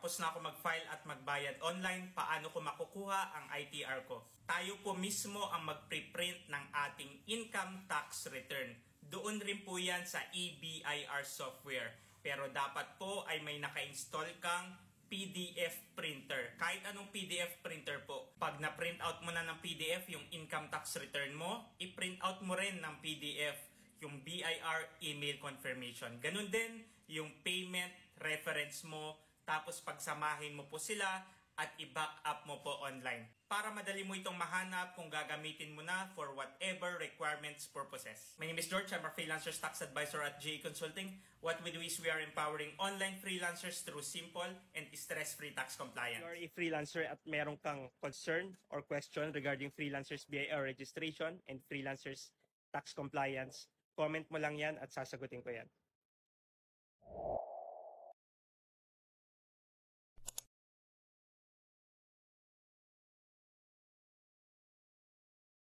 Tapos na ako mag-file at magbayad online, paano ko makukuha ang ITR ko? Tayo po mismo ang mag-preprint ng ating income tax return. Doon rin po yan sa EBIR software. Pero dapat po ay may naka-install kang PDF printer. Kahit anong PDF printer po. Pag na-print out mo na ng PDF yung income tax return mo, i-print out mo rin ng PDF yung BIR email confirmation. Ganun din yung payment reference mo, tapos pagsamahin mo po sila at i-back up mo po online. Para madali mo itong mahanap kung gagamitin mo na for whatever requirements purposes. My name is George. I'm a freelancer's tax advisor at GA Consulting. What we do is we are empowering online freelancers through simple and stress-free tax compliance. If you are a freelancer at meron kang concern or question regarding freelancers BIR registration and freelancers tax compliance, comment mo lang yan at sasagutin ko yan.